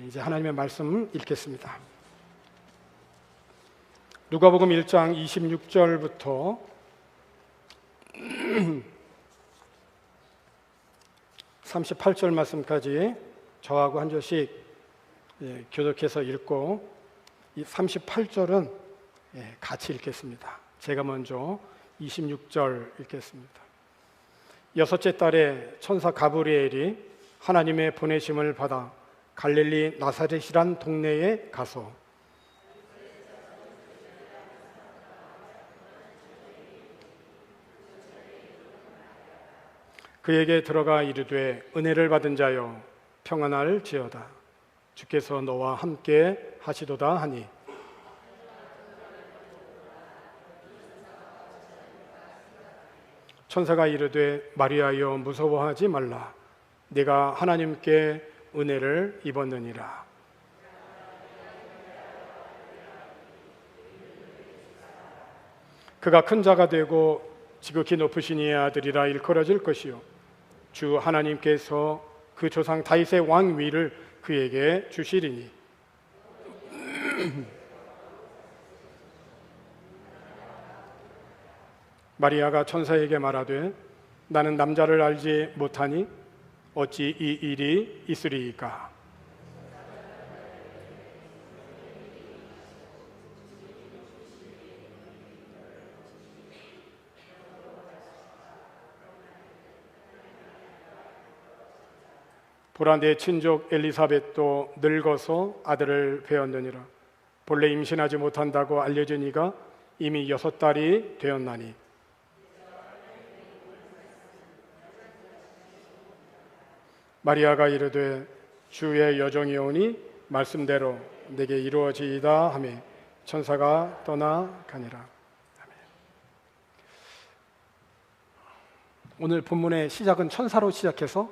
이제 하나님의 말씀 읽겠습니다. 누가복음 1장 26절부터 38절 말씀까지 저하고 한 절씩 교독해서 읽고 이 38절은 같이 읽겠습니다. 제가 먼저 26절 읽겠습니다. 여섯째 달에 천사 가브리엘이 하나님의 보내심을 받아 갈릴리 나사렛이란 동네에 가서 그에게 들어가 이르되 은혜를 받은 자여 평안할지어다 주께서 너와 함께 하시도다 하니 천사가 이르되 마리아여 무서워하지 말라 네가 하나님께 은혜를 입었느니라. 그가 큰 자가 되고 지극히 높으신 이의 아들이라 일컬어질 것이요 주 하나님께서 그 조상 다윗의 왕위를 그에게 주시리니 마리아가 천사에게 말하되 나는 남자를 알지 못하니 어찌 이 일이 있으리이까. 보라 내 친족 엘리사벳도 늙어서 아들을 배었느니라. 본래 임신하지 못한다고 알려진 이가 이미 6달이 되었나니 마리아가 이르되 주의 여종이 오니 말씀대로 내게 이루어지이다 하며 천사가 떠나가니라. 아멘. 오늘 본문의 시작은 천사로 시작해서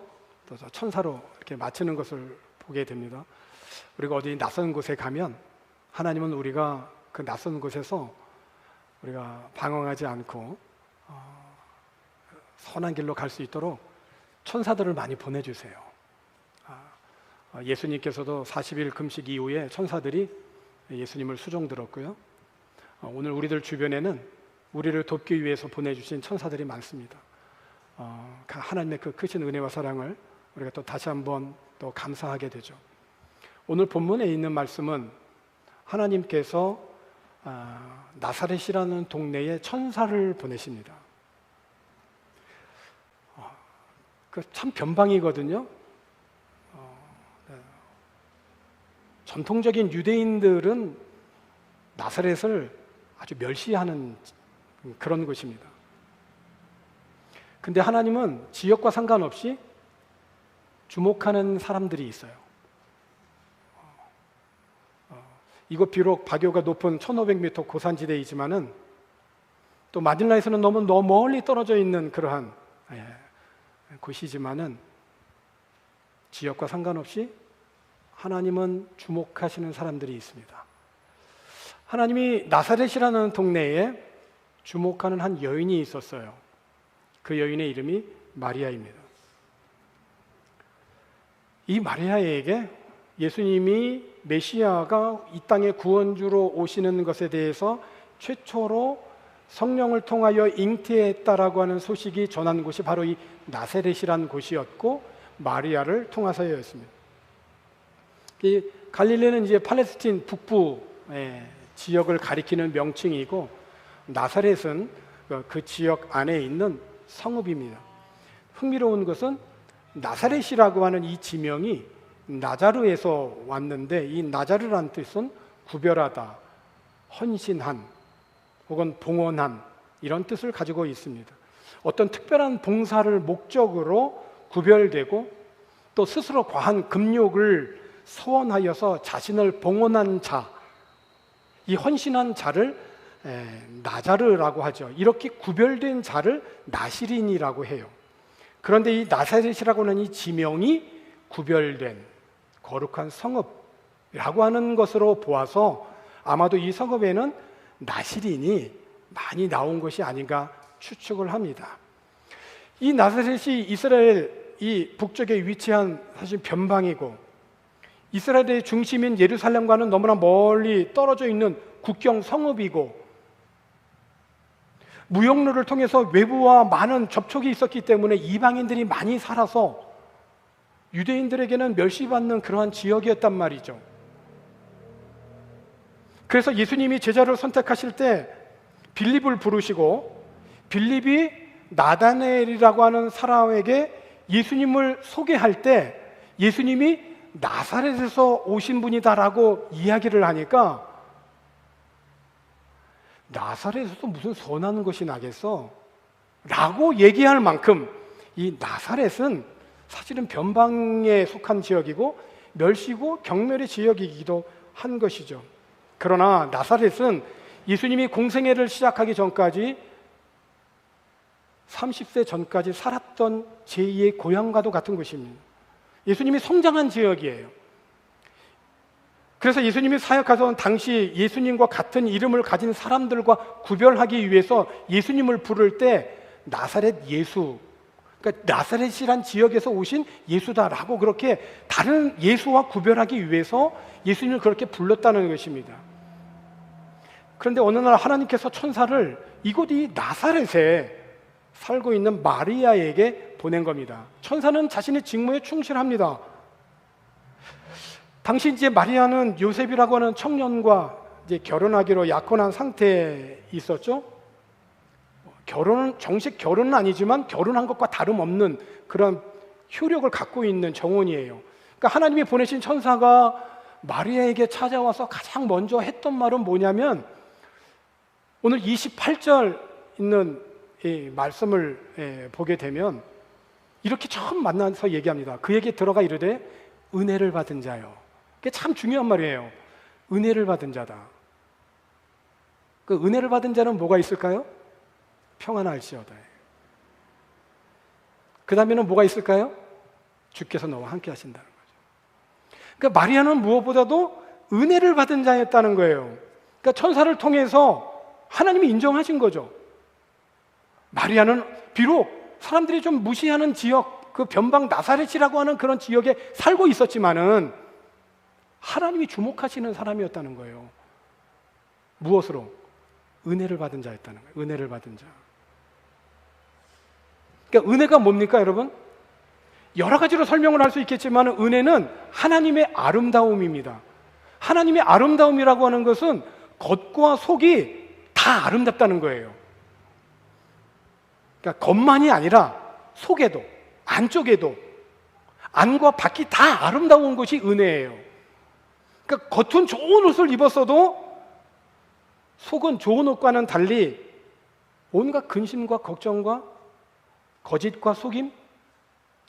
또 천사로 이렇게 마치는 것을 보게 됩니다. 우리가 어디 낯선 곳에 가면 하나님은 우리가 그 낯선 곳에서 우리가 방황하지 않고 선한 길로 갈 수 있도록 천사들을 많이 보내주세요. 예수님께서도 40일 금식 이후에 천사들이 예수님을 수종 들었고요. 오늘 우리들 주변에는 우리를 돕기 위해서 보내주신 천사들이 많습니다. 하나님의 그 크신 은혜와 사랑을 우리가 또 다시 한번 또 감사하게 되죠. 오늘 본문에 있는 말씀은 하나님께서 나사렛이라는 동네에 천사를 보내십니다. 그 참 변방이거든요. 전통적인 유대인들은 나사렛을 아주 멸시하는 그런 곳입니다. 근데 하나님은 지역과 상관없이 주목하는 사람들이 있어요. 이곳 비록 파교가 높은 1500m 고산지대이지만은 또 마닐라에서는 너무 멀리 떨어져 있는 그러한 곳이지만은 지역과 상관없이 하나님은 주목하시는 사람들이 있습니다. 하나님이 나사렛이라는 동네에 주목하는 한 여인이 있었어요. 그 여인의 이름이 마리아입니다. 이 마리아에게 예수님이 메시아가 이 땅에 구원주로 오시는 것에 대해서 최초로 성령을 통하여 잉태했다라고 하는 소식이 전한 곳이 바로 이 나사렛이라는 곳이었고 마리아를 통하서였습니다. 이 갈릴리는 이제 팔레스틴 북부 지역을 가리키는 명칭이고 나사렛은 그 지역 안에 있는 성읍입니다. 흥미로운 것은 나사렛이라고 하는 이 지명이 나자르에서 왔는데 이 나자르란 뜻은 구별하다, 헌신한 혹은 봉헌한 이런 뜻을 가지고 있습니다. 어떤 특별한 봉사를 목적으로 구별되고 또 스스로 과한 금욕을 서원하여서 자신을 봉헌한 자, 이 헌신한 자를 나자르라고 하죠. 이렇게 구별된 자를 나시린이라고 해요. 그런데 이 나사렛이라고 하는 이 지명이 구별된 거룩한 성읍이라고 하는 것으로 보아서 아마도 이 성읍에는 나시린이 많이 나온 것이 아닌가 추측을 합니다. 이 나사렛이 이스라엘 이 북쪽에 위치한 사실 변방이고 이스라엘의 중심인 예루살렘과는 너무나 멀리 떨어져 있는 국경 성읍이고, 무역로를 통해서 외부와 많은 접촉이 있었기 때문에 이방인들이 많이 살아서 유대인들에게는 멸시받는 그러한 지역이었단 말이죠. 그래서 예수님이 제자를 선택하실 때 빌립을 부르시고, 빌립이 나다나엘이라고 하는 사람에게 예수님을 소개할 때 예수님이 나사렛에서 오신 분이다라고 이야기를 하니까, 나사렛에서 무슨 선한 것이 나겠어? 라고 얘기할 만큼 이 나사렛은 사실은 변방에 속한 지역이고 멸시고 경멸의 지역이기도 한 것이죠. 그러나 나사렛은 예수님이 공생애를 시작하기 전까지 30세 전까지 살았던 제2의 고향과도 같은 것입니다. 예수님이 성장한 지역이에요. 그래서 예수님이 사역하던 당시 예수님과 같은 이름을 가진 사람들과 구별하기 위해서 예수님을 부를 때 나사렛 예수, 그러니까 나사렛이란 지역에서 오신 예수다라고 그렇게 다른 예수와 구별하기 위해서 예수님을 그렇게 불렀다는 것입니다. 그런데 어느 날 하나님께서 천사를 이곳이 나사렛에 살고 있는 마리아에게 보낸 겁니다. 천사는 자신의 직무에 충실합니다. 당시 이제 마리아는 요셉이라고 하는 청년과 이제 결혼하기로 약혼한 상태에 있었죠. 정식 결혼은 아니지만 결혼한 것과 다름없는 그런 효력을 갖고 있는 정원이에요. 그러니까 하나님이 보내신 천사가 마리아에게 찾아와서 가장 먼저 했던 말은 뭐냐면, 오늘 28절 있는 이 말씀을 보게 되면 이렇게 처음 만나서 얘기합니다. 그에게 들어가 이르되 은혜를 받은 자요. 그게 참 중요한 말이에요. 은혜를 받은 자다. 그 은혜를 받은 자는 뭐가 있을까요? 평안할지어다. 그 다음에는 뭐가 있을까요? 주께서 너와 함께 하신다는 거죠. 그러니까 마리아는 무엇보다도 은혜를 받은 자였다는 거예요. 그러니까 천사를 통해서 하나님이 인정하신 거죠. 마리아는 비록 사람들이 좀 무시하는 지역, 그 변방 나사렛이라고 하는 그런 지역에 살고 있었지만은 하나님이 주목하시는 사람이었다는 거예요. 무엇으로? 은혜를 받은 자였다는 거예요. 은혜를 받은 자. 그러니까 은혜가 뭡니까, 여러분? 여러 가지로 설명을 할 수 있겠지만 은혜는 하나님의 아름다움입니다. 하나님의 아름다움이라고 하는 것은 겉과 속이 다 아름답다는 거예요. 그러니까 겉만이 아니라 속에도, 안쪽에도, 안과 밖이 다 아름다운 것이 은혜예요. 그러니까 겉은 좋은 옷을 입었어도 속은 좋은 옷과는 달리 온갖 근심과 걱정과 거짓과 속임,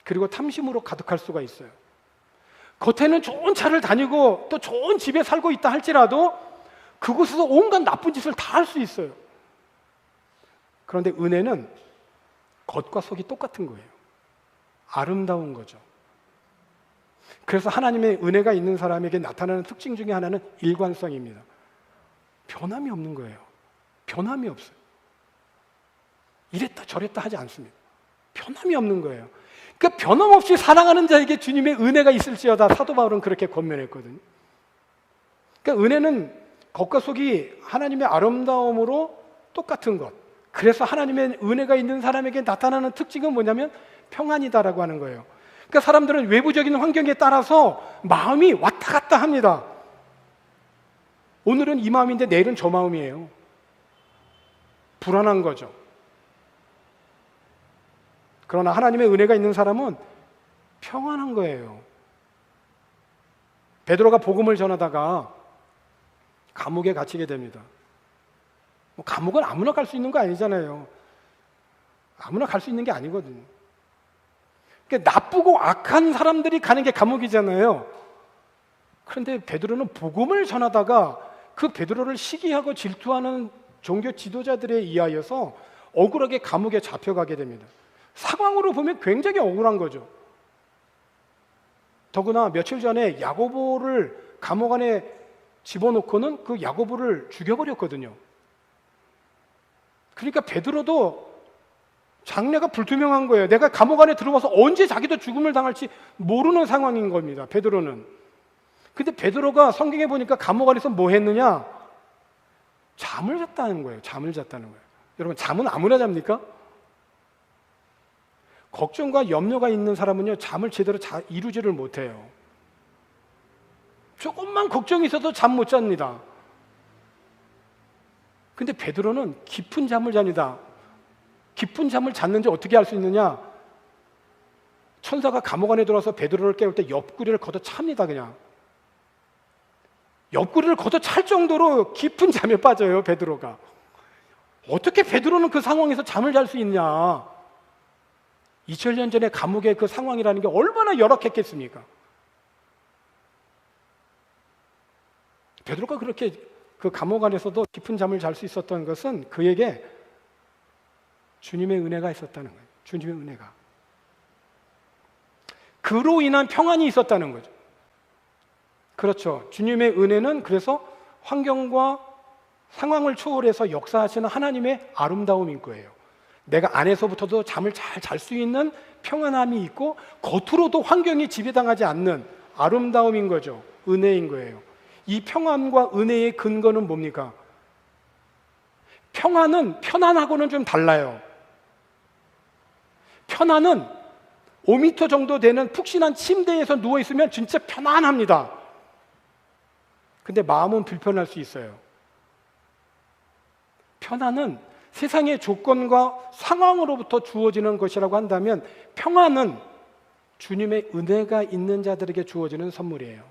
그리고 탐심으로 가득할 수가 있어요. 겉에는 좋은 차를 다니고 또 좋은 집에 살고 있다 할지라도 그곳에서 온갖 나쁜 짓을 다 할 수 있어요. 그런데 은혜는 겉과 속이 똑같은 거예요. 아름다운 거죠. 그래서 하나님의 은혜가 있는 사람에게 나타나는 특징 중에 하나는 일관성입니다. 변함이 없는 거예요. 변함이 없어요. 이랬다 저랬다 하지 않습니다. 변함이 없는 거예요. 그러니까 변함없이 사랑하는 자에게 주님의 은혜가 있을지어다, 사도 바울은 그렇게 권면했거든요. 그러니까 은혜는 겉과 속이 하나님의 아름다움으로 똑같은 것. 그래서 하나님의 은혜가 있는 사람에게 나타나는 특징은 뭐냐면 평안이다라고 하는 거예요. 그러니까 사람들은 외부적인 환경에 따라서 마음이 왔다 갔다 합니다. 오늘은 이 마음인데 내일은 저 마음이에요. 불안한 거죠. 그러나 하나님의 은혜가 있는 사람은 평안한 거예요. 베드로가 복음을 전하다가 감옥에 갇히게 됩니다. 감옥은 아무나 갈 수 있는 거 아니잖아요. 아무나 갈 수 있는 게 아니거든요. 그러니까 나쁘고 악한 사람들이 가는 게 감옥이잖아요. 그런데 베드로는 복음을 전하다가 그 베드로를 시기하고 질투하는 종교 지도자들에 의하여서 억울하게 감옥에 잡혀가게 됩니다. 상황으로 보면 굉장히 억울한 거죠. 더구나 며칠 전에 야고보를 감옥 안에 집어넣고는 그 야고보를 죽여버렸거든요. 그러니까 베드로도 장래가 불투명한 거예요. 내가 감옥 안에 들어와서 언제 자기도 죽음을 당할지 모르는 상황인 겁니다. 베드로는. 근데 베드로가 성경에 보니까 감옥 안에서 뭐 했느냐? 잠을 잤다는 거예요. 잠을 잤다는 거예요. 여러분, 잠은 아무나 잡니까? 걱정과 염려가 있는 사람은요, 잠을 제대로 이루지를 못해요. 조금만 걱정이 있어도 잠 못 잡니다. 근데 베드로는 깊은 잠을 잡니다. 깊은 잠을 잤는지 어떻게 알 수 있느냐? 천사가 감옥 안에 들어와서 베드로를 깨울 때 옆구리를 걷어 찹니다. 그냥 옆구리를 걷어 찰 정도로 깊은 잠에 빠져요, 베드로가. 어떻게 베드로는 그 상황에서 잠을 잘 수 있냐? 2000년 전에 감옥의 그 상황이라는 게 얼마나 열악했겠습니까? 베드로가 그렇게 그 감옥 안에서도 깊은 잠을 잘 수 있었던 것은 그에게 주님의 은혜가 있었다는 거예요. 주님의 은혜가. 그로 인한 평안이 있었다는 거죠. 그렇죠. 주님의 은혜는 그래서 환경과 상황을 초월해서 역사하시는 하나님의 아름다움인 거예요. 내가 안에서부터도 잠을 잘 잘 수 있는 평안함이 있고 겉으로도 환경이 지배당하지 않는 아름다움인 거죠. 은혜인 거예요. 이 평안과 은혜의 근거는 뭡니까? 평안은 편안하고는 좀 달라요. 편안은 5m 정도 되는 푹신한 침대에서 누워있으면 진짜 편안합니다. 근데 마음은 불편할 수 있어요. 편안은 세상의 조건과 상황으로부터 주어지는 것이라고 한다면 평안은 주님의 은혜가 있는 자들에게 주어지는 선물이에요.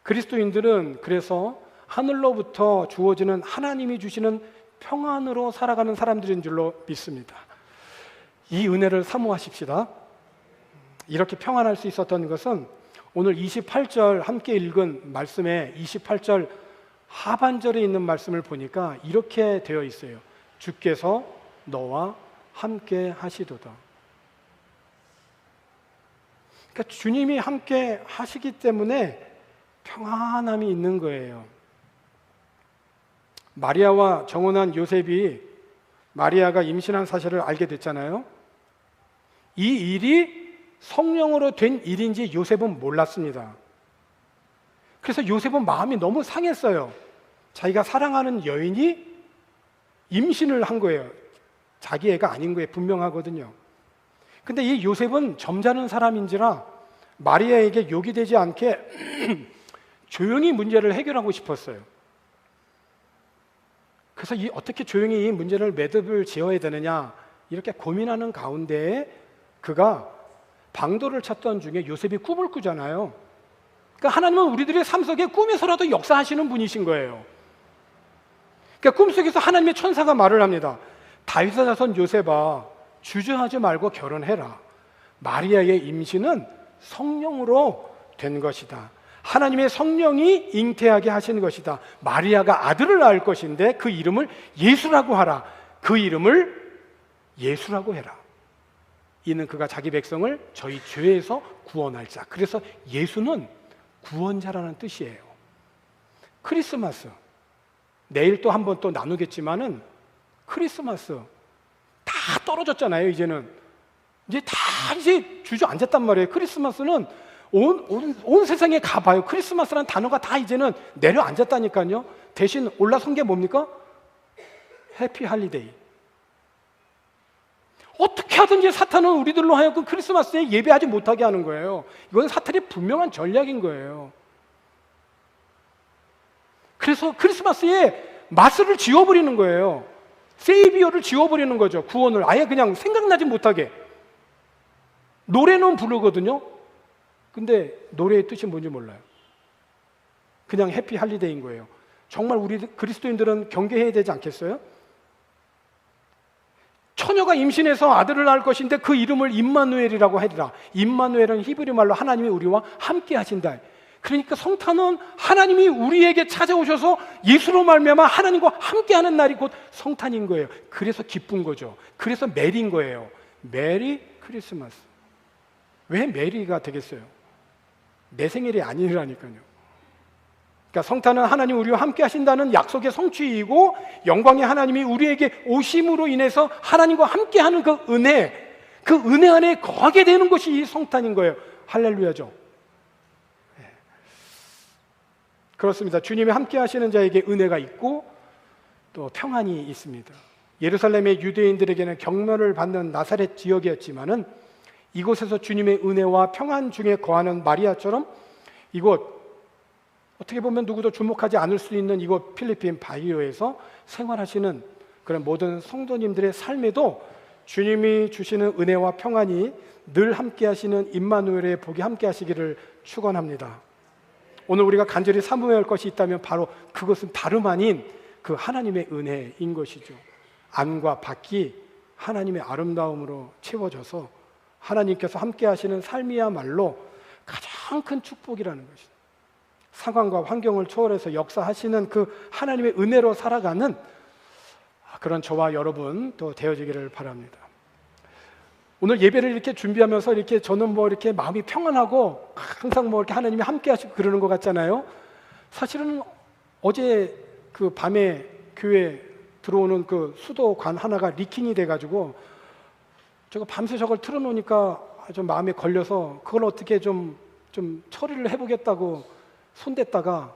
그리스도인들은 그래서 하늘로부터 주어지는 하나님이 주시는 평안으로 살아가는 사람들인 줄로 믿습니다. 이 은혜를 사모하십시다. 이렇게 평안할 수 있었던 것은 오늘 28절 함께 읽은 말씀에 28절 하반절에 있는 말씀을 보니까 이렇게 되어 있어요. 주께서 너와 함께 하시도다. 그러니까 주님이 함께 하시기 때문에 평안함이 있는 거예요. 마리아와 정혼한 요셉이 마리아가 임신한 사실을 알게 됐잖아요. 이 일이 성령으로 된 일인지 요셉은 몰랐습니다. 그래서 요셉은 마음이 너무 상했어요. 자기가 사랑하는 여인이 임신을 한 거예요. 자기 애가 아닌 거에 분명하거든요. 근데 이 요셉은 점잖은 사람인지라 마리아에게 욕이 되지 않게 조용히 문제를 해결하고 싶었어요. 그래서 어떻게 조용히 이 문제를 매듭을 지어야 되느냐 이렇게 고민하는 가운데 그가 방도를 찾던 중에 요셉이 꿈을 꾸잖아요. 그러니까 하나님은 우리들의 삶 속에 꿈에서라도 역사하시는 분이신 거예요. 그러니까 꿈속에서 하나님의 천사가 말을 합니다. 다윗의 자손 요셉아, 주저하지 말고 결혼해라. 마리아의 임신은 성령으로 된 것이다. 하나님의 성령이 잉태하게 하신 것이다. 마리아가 아들을 낳을 것인데 그 이름을 예수라고 하라. 그 이름을 예수라고 해라. 이는 그가 자기 백성을 저희 죄에서 구원할 자. 그래서 예수는 구원자라는 뜻이에요. 크리스마스, 내일 또 한 번 또 나누겠지만은 크리스마스 다 떨어졌잖아요. 이제는 이제 다 주저앉았단 말이에요. 크리스마스는 온 세상에 가봐요. 크리스마스라는 단어가 다 이제는 내려앉았다니까요. 대신 올라선 게 뭡니까? 해피 할리데이. 어떻게 하든지 사탄은 우리들로 하여금 크리스마스에 예배하지 못하게 하는 거예요. 이건 사탄의 분명한 전략인 거예요. 그래서 크리스마스에 마스를 지워버리는 거예요. 세이비어를 지워버리는 거죠. 구원을 아예 그냥 생각나지 못하게. 노래는 부르거든요. 근데 노래의 뜻이 뭔지 몰라요. 그냥 해피 할리데이인 거예요. 정말 우리 그리스도인들은 경계해야 되지 않겠어요? 처녀가 임신해서 아들을 낳을 것인데 그 이름을 임마누엘이라고 하리라. 임마누엘은 히브리 말로 하나님이 우리와 함께 하신다. 그러니까 성탄은 하나님이 우리에게 찾아오셔서 예수로 말미암아 하나님과 함께하는 날이 곧 성탄인 거예요. 그래서 기쁜 거죠. 그래서 메리인 거예요. 메리 크리스마스. 왜 메리가 되겠어요? 내 생일이 아니라니까요. 그러니까 성탄은 하나님 우리와 함께 하신다는 약속의 성취이고 영광의 하나님이 우리에게 오심으로 인해서 하나님과 함께하는 그 은혜 안에 거하게 되는 것이 이 성탄인 거예요. 할렐루야죠. 그렇습니다. 주님이 함께 하시는 자에게 은혜가 있고 또 평안이 있습니다. 예루살렘의 유대인들에게는 경멸을 받는 나사렛 지역이었지만은 이곳에서 주님의 은혜와 평안 중에 거하는 마리아처럼 이곳 어떻게 보면 누구도 주목하지 않을 수 있는 이곳 필리핀 바이오에서 생활하시는 그런 모든 성도님들의 삶에도 주님이 주시는 은혜와 평안이 늘 함께 하시는 임마누엘의 복이 함께 하시기를 축원합니다. 오늘 우리가 간절히 사모해야 할 것이 있다면 바로 그것은 다름 아닌 그 하나님의 은혜인 것이죠. 안과 밖이 하나님의 아름다움으로 채워져서 하나님께서 함께 하시는 삶이야말로 가장 큰 축복이라는 것이죠. 상황과 환경을 초월해서 역사하시는 그 하나님의 은혜로 살아가는 그런 저와 여러분 또 되어지기를 바랍니다. 오늘 예배를 이렇게 준비하면서 이렇게 저는 뭐 이렇게 마음이 평안하고 항상 뭐 이렇게 하나님이 함께 하시고 그러는 것 같잖아요. 사실은 어제 그 밤에 교회 들어오는 그 수도관 하나가 리킹이 돼가지고 제가 밤새 저걸 틀어놓으니까 좀 마음에 걸려서 그걸 어떻게 좀 처리를 해보겠다고 손댔다가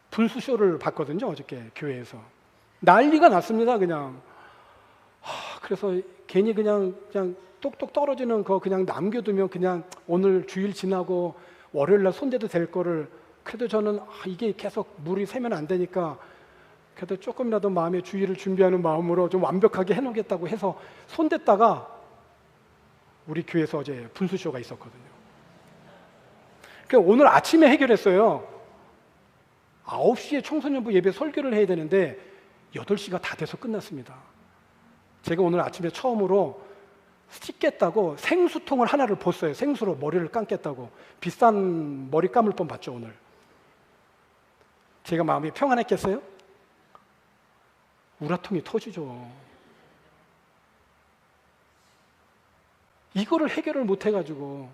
분수쇼를 봤거든요. 어저께 교회에서 난리가 났습니다. 그냥 그래서 괜히 그냥 똑똑 떨어지는 거 그냥 남겨두면 그냥 오늘 주일 지나고 월요일날 손대도 될 거를 그래도 저는 이게 계속 물이 새면 안 되니까 그래도 조금이라도 마음의 주일을 준비하는 마음으로 좀 완벽하게 해놓겠다고 해서 손댔다가 우리 교회에서 어제 분수쇼가 있었거든요. 그러니까 오늘 아침에 해결했어요. 9시에 청소년부 예배 설교를 해야 되는데 8시가 다 돼서 끝났습니다. 제가 오늘 아침에 처음으로 씻겠다고 생수통을 하나를 벗어요. 생수로 머리를 감겠다고. 비싼 머리 감을 뻔 봤죠 오늘. 제가 마음이 평안했겠어요? 우라통이 터지죠. 이거를 해결을 못 해가지고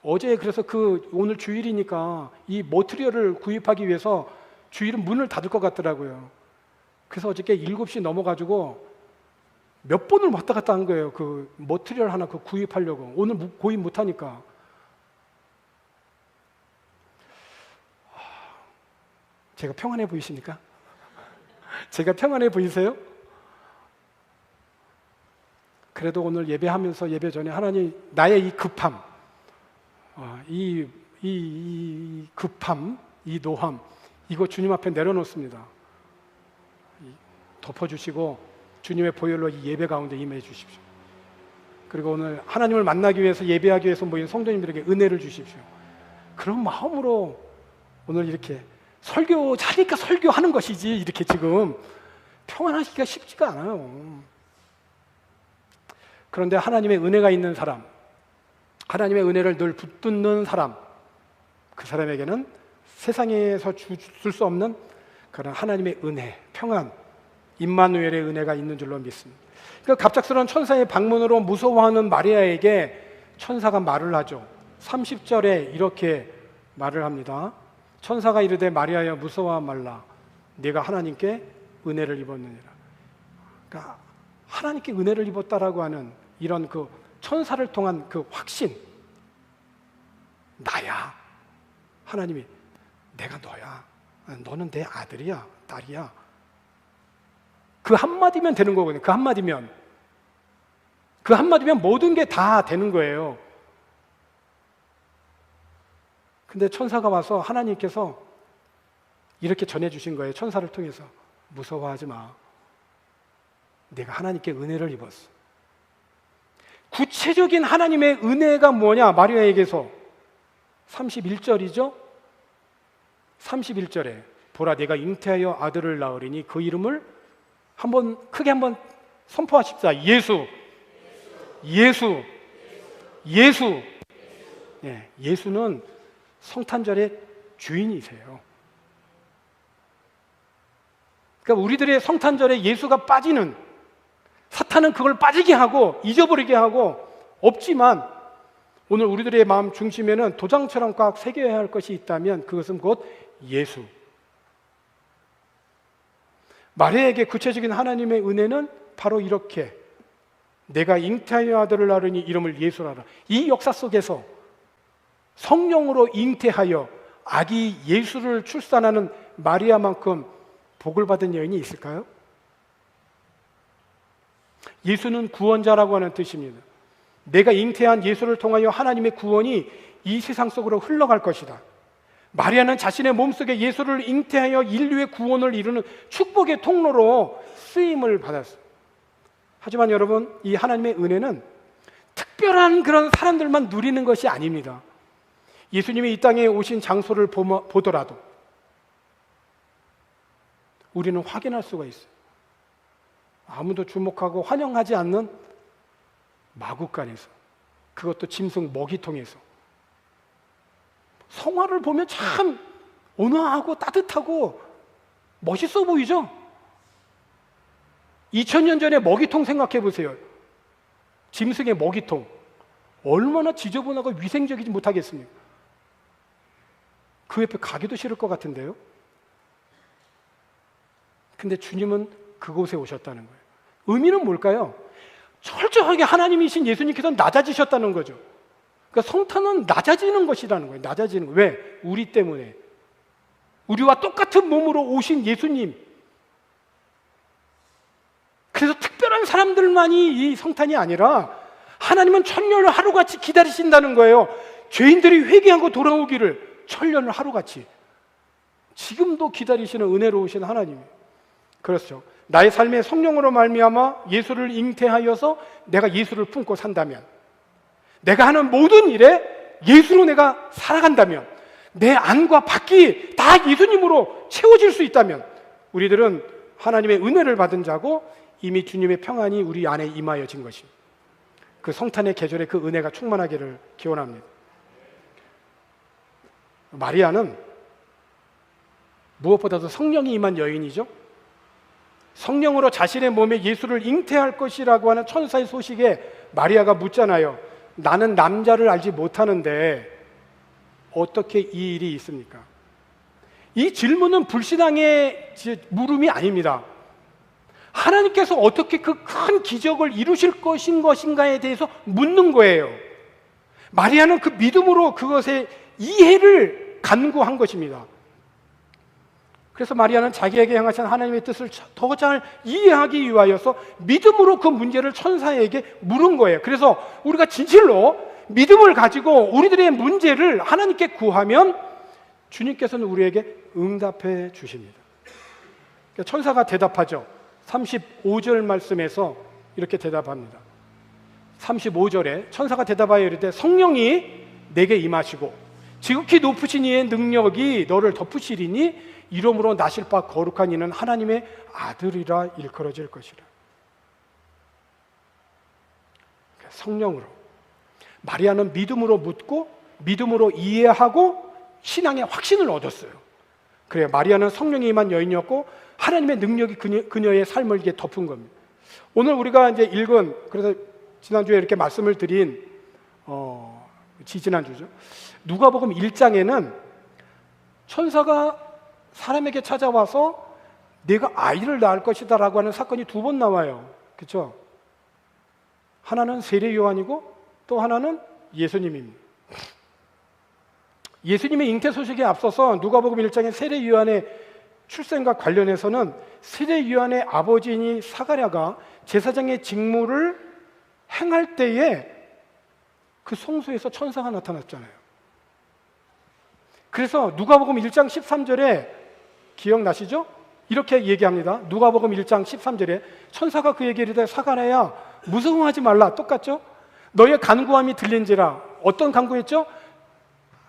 어제 그래서 오늘 주일이니까 이 머티리얼을 구입하기 위해서 주일은 문을 닫을 것 같더라고요. 그래서 어저께 7시 넘어가지고 몇 번을 왔다 갔다 한 거예요. 그 머티리얼 하나 구입하려고. 오늘 구입 못 하니까. 제가 평안해 보이십니까? 제가 평안해 보이세요? 그래도 오늘 예배하면서 예배 전에 하나님 나의 이 급함, 이 급함, 이 노함 이거 주님 앞에 내려놓습니다. 덮어주시고 주님의 보혈로 이 예배 가운데 임해 주십시오. 그리고 오늘 하나님을 만나기 위해서 예배하기 위해서 모인 성도님들에게 은혜를 주십시오. 그런 마음으로 오늘 이렇게 설교 잘니까 설교하는 것이지 이렇게 지금 평안하기가 쉽지가 않아요. 그런데 하나님의 은혜가 있는 사람, 하나님의 은혜를 늘 붙드는 사람, 그 사람에게는 세상에서 줄 수 없는 그런 하나님의 은혜, 평안, 임마누엘의 은혜가 있는 줄로 믿습니다. 그 갑작스러운 천사의 방문으로 무서워하는 마리아에게 천사가 말을 하죠. 30절에 이렇게 말을 합니다. 천사가 이르되 마리아여 무서워하지 말라. 네가 하나님께 은혜를 입었느니라. 그러니까 하나님께 은혜를 입었다라고 하는 이런 그 천사를 통한 그 확신, 나야. 하나님이 내가 너야. 너는 내 아들이야, 딸이야. 그 한마디면 되는 거거든요. 그 한마디면 모든 게 다 되는 거예요. 근데 천사가 와서 하나님께서 이렇게 전해주신 거예요. 천사를 통해서 무서워하지 마. 내가 하나님께 은혜를 입었어. 구체적인 하나님의 은혜가 뭐냐? 마리아에게서 31절이죠. 31절에 보라 내가 잉태하여 아들을 낳으리니 그 이름을 크게 한번 선포하십시다. 예수. 네, 예수는 성탄절의 주인이세요. 그러니까 우리들의 성탄절에 예수가 빠지는, 사탄은 그걸 빠지게 하고 잊어버리게 하고 없지만 오늘 우리들의 마음 중심에는 도장처럼 꽉 새겨야 할 것이 있다면 그것은 곧 예수. 마리아에게 구체적인 하나님의 은혜는 바로 이렇게 내가 잉태하여 아들을 낳으니 이름을 예수라라. 이 역사 속에서 성령으로 잉태하여 아기 예수를 출산하는 마리아만큼 복을 받은 여인이 있을까요? 예수는 구원자라고 하는 뜻입니다. 내가 잉태한 예수를 통하여 하나님의 구원이 이 세상 속으로 흘러갈 것이다. 마리아는 자신의 몸속에 예수를 잉태하여 인류의 구원을 이루는 축복의 통로로 쓰임을 받았어요. 하지만 여러분, 이 하나님의 은혜는 특별한 그런 사람들만 누리는 것이 아닙니다. 예수님이 이 땅에 오신 장소를 보더라도 우리는 확인할 수가 있어요. 아무도 주목하고 환영하지 않는 마구간에서, 그것도 짐승 먹이통에서. 성화를 보면 참 온화하고 따뜻하고 멋있어 보이죠? 2000년 전에 먹이통 생각해 보세요. 짐승의 먹이통. 얼마나 지저분하고 위생적이지 못하겠습니까? 그 옆에 가기도 싫을 것 같은데요. 근데 주님은 그곳에 오셨다는 거예요. 의미는 뭘까요? 철저하게 하나님이신 예수님께서 낮아지셨다는 거죠. 그러니까 성탄은 낮아지는 것이라는 거예요. 낮아지는 거. 왜? 우리 때문에. 우리와 똑같은 몸으로 오신 예수님. 그래서 특별한 사람들만이 이 성탄이 아니라 하나님은 천년을 하루같이 기다리신다는 거예요. 죄인들이 회개하고 돌아오기를 천년을 하루같이. 지금도 기다리시는 은혜로우신 하나님. 그렇죠. 나의 삶의 성령으로 말미암아 예수를 잉태하여서 내가 예수를 품고 산다면, 내가 하는 모든 일에 예수로 내가 살아간다면, 내 안과 밖이 다 예수님으로 채워질 수 있다면 우리들은 하나님의 은혜를 받은 자고 이미 주님의 평안이 우리 안에 임하여진 것입니다. 그 성탄의 계절에 그 은혜가 충만하기를 기원합니다. 마리아는 무엇보다도 성령이 임한 여인이죠. 성령으로 자신의 몸에 예수를 잉태할 것이라고 하는 천사의 소식에 마리아가 묻잖아요. 나는 남자를 알지 못하는데 어떻게 이 일이 있습니까? 이 질문은 불신앙의 물음이 아닙니다. 하나님께서 어떻게 그 큰 기적을 이루실 것인가에 대해서 묻는 거예요. 마리아는 그 믿음으로 그것의 이해를 간구한 것입니다. 그래서 마리아는 자기에게 향하신 하나님의 뜻을 더 잘 이해하기 위하여서 믿음으로 그 문제를 천사에게 물은 거예요. 그래서 우리가 진실로 믿음을 가지고 우리들의 문제를 하나님께 구하면 주님께서는 우리에게 응답해 주십니다. 천사가 대답하죠. 35절 말씀에서 이렇게 대답합니다. 35절에 천사가 대답하여 이르되 성령이 내게 임하시고 지극히 높으신 이의 능력이 너를 덮으시리니 이름으로 나실 바 거룩한 이는 하나님의 아들이라 일컬어질 것이라. 성령으로 마리아는 믿음으로 묻고 믿음으로 이해하고 신앙의 확신을 얻었어요. 그래, 마리아는 성령이 임한 여인이었고 하나님의 능력이 그녀의 삶을 이게 덮은 겁니다. 오늘 우리가 이제 읽은, 그래서 지난주에 이렇게 말씀을 드린 지지난주죠. 누가복음 1장에는 천사가 사람에게 찾아와서 내가 아이를 낳을 것이다 라고 하는 사건이 2번 나와요. 그렇죠? 하나는 세례 요한이고 또 하나는 예수님입니다. 예수님의 잉태 소식에 앞서서 누가복음 1장의 세례 요한의 출생과 관련해서는 세례 요한의 아버지인 사가랴가 제사장의 직무를 행할 때에 그 성소에서 천사가 나타났잖아요. 그래서 누가복음 1장 13절에 기억나시죠? 이렇게 얘기합니다. 누가복음 1장 13절에 천사가 그에게 이르되 사가랴야 무서워하지 말라. 똑같죠? 너의 간구함이 들린지라. 어떤 간구했죠?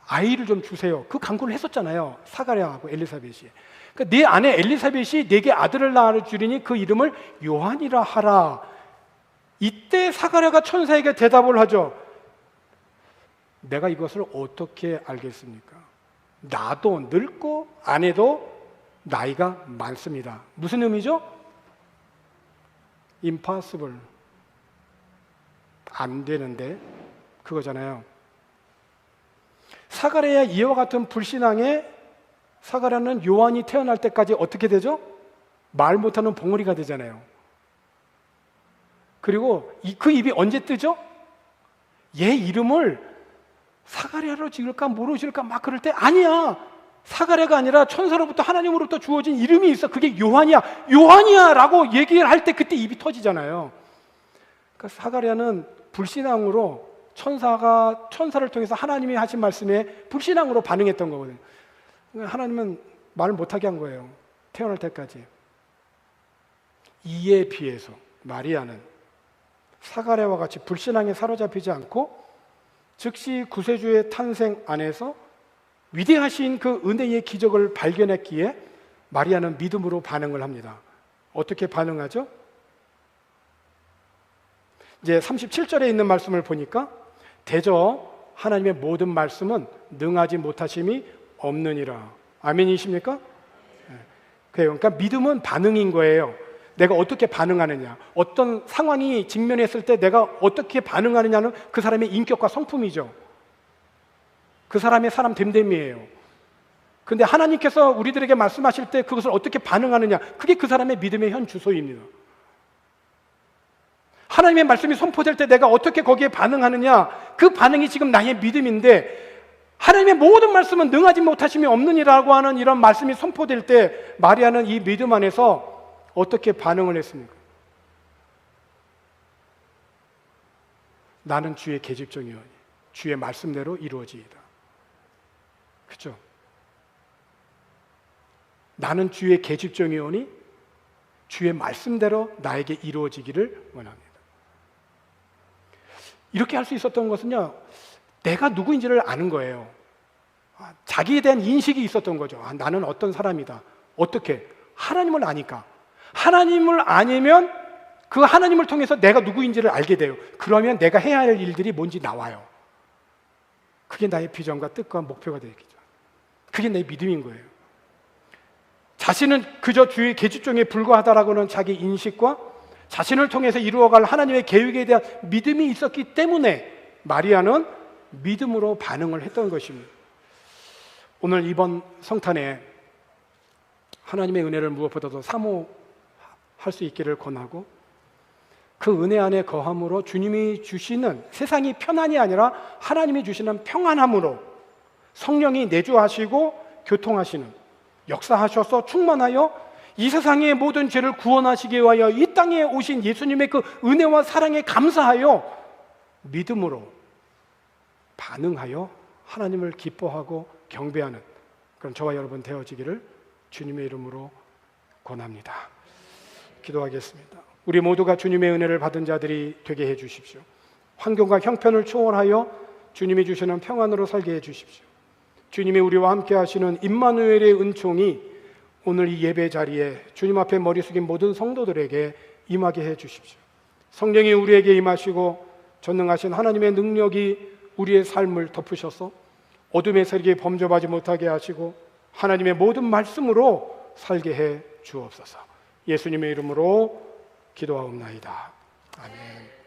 아이를 좀 주세요. 그 간구를 했었잖아요. 사가랴하고 엘리사벳이. 그러니까 네 아내 엘리사벳이 네게 아들을 낳아 주리니 그 이름을 요한이라 하라. 이때 사가랴가 천사에게 대답을 하죠. 내가 이것을 어떻게 알겠습니까? 나도 늙고 아내도 나이가 많습니다. 무슨 의미죠? impossible. 안 되는데 그거잖아요. 사가랴의 이와 같은 불신앙에 사가랴는 요한이 태어날 때까지 어떻게 되죠? 말 못하는 봉우리가 되잖아요. 그리고 그 입이 언제 뜨죠? 얘 이름을 사가랴로 지을까 뭐로 지을까 막 그럴 때 아니야. 사가랴가 아니라 천사로부터 하나님으로부터 주어진 이름이 있어. 그게 요한이야. 요한이야 라고 얘기를 할 때 그때 입이 터지잖아요. 그러니까 사가랴는 불신앙으로 천사를 통해서 하나님이 하신 말씀에 불신앙으로 반응했던 거거든요. 하나님은 말을 못하게 한 거예요. 태어날 때까지. 이에 비해서 마리아는 사가랴와 같이 불신앙에 사로잡히지 않고 즉시 구세주의 탄생 안에서 위대하신 그 은혜의 기적을 발견했기에 마리아는 믿음으로 반응을 합니다. 어떻게 반응하죠? 이제 37절에 있는 말씀을 보니까 대저 하나님의 모든 말씀은 능하지 못하심이 없느니라. 아멘이십니까? 그러니까 믿음은 반응인 거예요. 내가 어떻게 반응하느냐, 어떤 상황이 직면했을 때 내가 어떻게 반응하느냐는 그 사람의 인격과 성품이죠. 그 사람의 사람 됨됨이에요. 그런데 하나님께서 우리들에게 말씀하실 때 그것을 어떻게 반응하느냐, 그게 그 사람의 믿음의 현 주소입니다. 하나님의 말씀이 선포될 때 내가 어떻게 거기에 반응하느냐, 그 반응이 지금 나의 믿음인데, 하나님의 모든 말씀은 능하지 못하심이 없느니라고 하는 이런 말씀이 선포될 때 마리아는 이 믿음 안에서 어떻게 반응을 했습니까? 나는 주의 계집종이오니 주의 말씀대로 이루어지이다. 그렇죠? 나는 주의 계집종이오니 주의 말씀대로 나에게 이루어지기를 원합니다. 이렇게 할 수 있었던 것은요, 내가 누구인지를 아는 거예요. 자기에 대한 인식이 있었던 거죠. 나는 어떤 사람이다. 어떻게? 하나님을 아니까. 하나님을 아니면 그 하나님을 통해서 내가 누구인지를 알게 돼요. 그러면 내가 해야 할 일들이 뭔지 나와요. 그게 나의 비전과 뜻과 목표가 되겠죠. 그게 내 믿음인 거예요. 자신은 그저 주의 계집종에 불과하다라고는 자기 인식과 자신을 통해서 이루어갈 하나님의 계획에 대한 믿음이 있었기 때문에 마리아는 믿음으로 반응을 했던 것입니다. 오늘 이번 성탄에 하나님의 은혜를 무엇보다도 사모할 수 있기를 권하고, 그 은혜 안에 거함으로 주님이 주시는 세상이 편안이 아니라 하나님이 주시는 평안함으로 성령이 내주하시고 교통하시는, 역사하셔서 충만하여 이 세상의 모든 죄를 구원하시기 위하여 이 땅에 오신 예수님의 그 은혜와 사랑에 감사하여 믿음으로 반응하여 하나님을 기뻐하고 경배하는 그런 저와 여러분 되어지기를 주님의 이름으로 권합니다. 기도하겠습니다. 우리 모두가 주님의 은혜를 받은 자들이 되게 해 주십시오. 환경과 형편을 초월하여 주님이 주시는 평안으로 살게 해 주십시오. 주님이 우리와 함께 하시는 임마누엘의 은총이 오늘 이 예배 자리에 주님 앞에 머리 숙인 모든 성도들에게 임하게 해 주십시오. 성령이 우리에게 임하시고 전능하신 하나님의 능력이 우리의 삶을 덮으셔서 어둠의 세력이 범접하지 못하게 하시고 하나님의 모든 말씀으로 살게 해 주옵소서. 예수님의 이름으로 기도하옵나이다. 아멘.